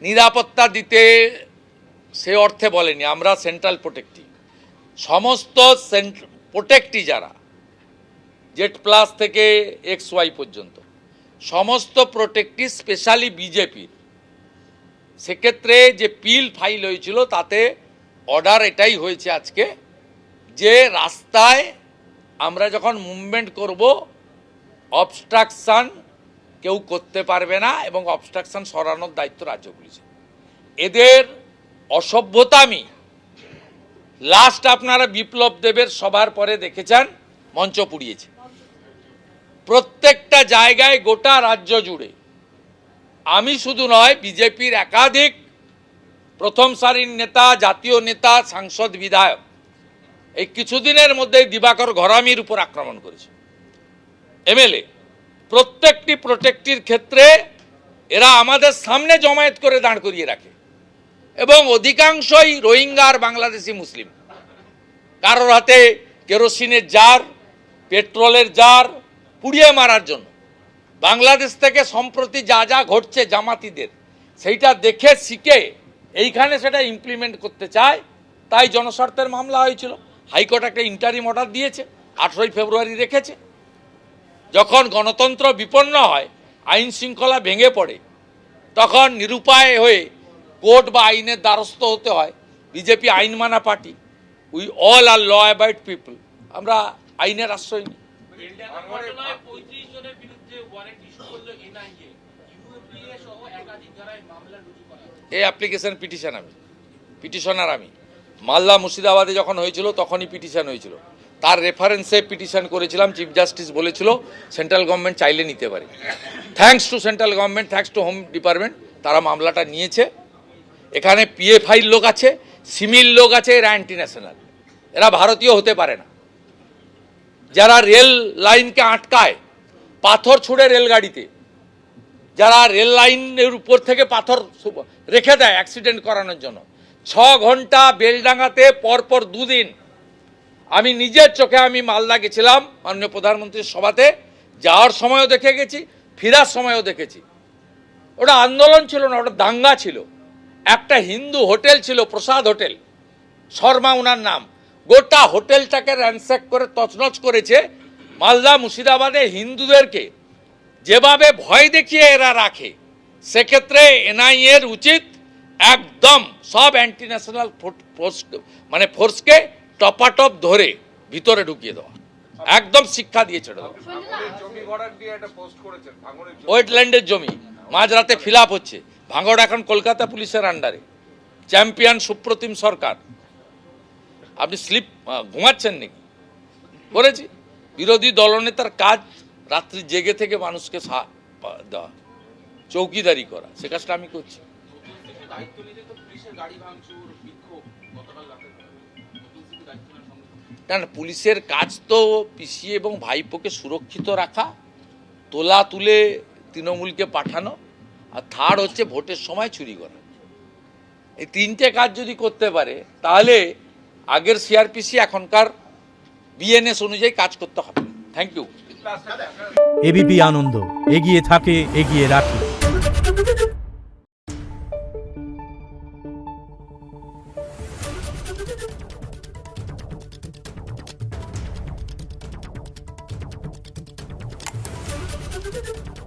নিরাপত্তা দিতে সে অর্থে বলেনি, আমরা সেন্ট্রাল প্রোটেক্টি, সমস্ত প্রোটেক্টি যারা Z+ থেকে XY পর্যন্ত সমস্ত প্রোটেক্টি স্পেশালি বিজেপির, সেক্ষেত্রে যে পিল ফাইল হয়েছিল তাতে অর্ডার এটাই হয়েছে আজকে যে রাস্তায় আমরা যখন মুভমেন্ট করব অবস্ট্রাকশন কেউ করতে পারবে না এবং অবস্ট্রাকশন সরানোর দায়িত্ব রাজ্য পুলিশের। এদের অসভ্যতামি লাস্ট আপনারা বিপ্লব দেবের সবার পরে দেখেছেন, মঞ্চ পুড়িয়েছে প্রত্যেকটা জায়গায় গোটা রাজ্য জুড়ে। আমি শুধু নয়, বিজেপির একাধিক প্রথম সারির নেতা, জাতীয় নেতা, সাংসদ, বিধায়ক এই কিছুদিনের মধ্যে দিবাকর ঘরামির উপর আক্রমণ করেছে। MLA প্রত্যেকটি প্রোটেক্টির ক্ষেত্রে এরা আমাদের সামনে জমায়েত করে দাঁড় করিয়ে রাখে এবং অধিকাংশই রোহিঙ্গা আর বাংলাদেশি মুসলিম। কারোর হাতে কেরোসিনের জার, পেট্রোলের জার পুড়িয়ে মারার জন্য। বাংলাদেশ থেকে সম্প্রতি যা যা ঘটছে জামাতিদের, সেইটা দেখে শিখে এইখানে সেটা ইমপ্লিমেন্ট করতে চায়, তাই জনস্বার্থের মামলা হয়েছিল। হাইকোর্ট একটা ইন্টারিম অর্ডার দিয়েছে, 18 ফেব্রুয়ারি রেখেছে। যখন গণতন্ত্র বিপন্ন হয়, আইন শৃঙ্খলা ভেঙে পড়ে, তখন নিরুপায় হয়ে কোর্ট বা আইনের দ্বারস্থ হতে হয়। বিজেপি আইন মানা party, we all are law abide people, আমরা আইনের আশ্রয় নিই। এই অ্যাপ্লিকেশন পিটিশনার আমি মালদা মুর্শিদাবাদে যখন হয়েছিল তখনই পিটিশন হয়েছিল, তার রেফারেন্সে পিটিশন করেছিলাম। চিফ জাস্টিস বলেছিল সেন্ট্রাল গভর্নমেন্ট চাইলে নিতে পারে। Thanks to central government, thanks to home department, তারা মামলাটা নিয়েছে। এখানে PFI লোক আছে, সিমিল লোক আছে, এরা অ্যান্টি ন্যাশনাল, এরা ভারতীয় হতে পারে না। যারা রেল লাইনকে আটকায় পাথর ছুঁড়ে রেলগাড়িতে, যারা রেল লাইনের উপর থেকে পাথর রেখে দেয় অ্যাক্সিডেন্ট করানোর জন্য, 6 ঘন্টা বেলডাঙ্গাতে পরপর 2 দিন। আমি নিজের চোখে আমি মালদা গেছিলাম মাননীয় প্রধানমন্ত্রীর সভাতে, যাওয়ার সময়ও দেখে গেছি, ফেরার সময়ও দেখেছি। ওটা আন্দোলন ছিল না, ওটা দাঙ্গা ছিল। একটা হিন্দু হোটেল ছিল, প্রসাদ হোটেল, শর্মা ওনার নাম, গোটা হোটেলটাকে র্যানস্যাক করে তছনছ করেছে। মালদা মুর্শিদাবাদে হিন্দুদেরকে যেভাবে ভয় দেখিয়ে এরা রাখে, সেক্ষেত্রে NIA এর উচিত একদম সব অ্যান্টি ন্যাশনাল ফোর্সকে টপাটপ ধরে ভিতরে ঢুকিয়ে দেওয়া, একদম শিক্ষা দিয়ে ছেড়ে দেওয়া। ওয়েটল্যান্ডের জমি মাঝরাতে ফিল আপ হচ্ছে। ভাঙড় এখন কলকাতা পুলিশের আন্ডারে, চ্যাম্পিয়ন সুপ্রতিম সরকার। আপনি ঘুমাচ্ছেন নাকি? করেছি। বিরোধী দলনেতার কাজ রাত্রি জেগে থেকে মানুষকে দেওয়া, চৌকিদারি করা, সে কাজটা আমি করছি। না, পুলিশের কাজ তো পিসি এবং ভাইপোকে সুরক্ষিত রাখা, তোলা তুলে তৃণমূলকে পাঠানো, আর থার্ড হচ্ছে ভোটের সময় চুরি করা। এই 3টে কাজ যদি করতে পারে তাহলে আগের CRPC এখনকার BNS অনুযায়ী কাজ করতে হবে। Thank you. ABP আনন্দ, এগিয়ে থাকে, এগিয়ে রাখে। Thank you.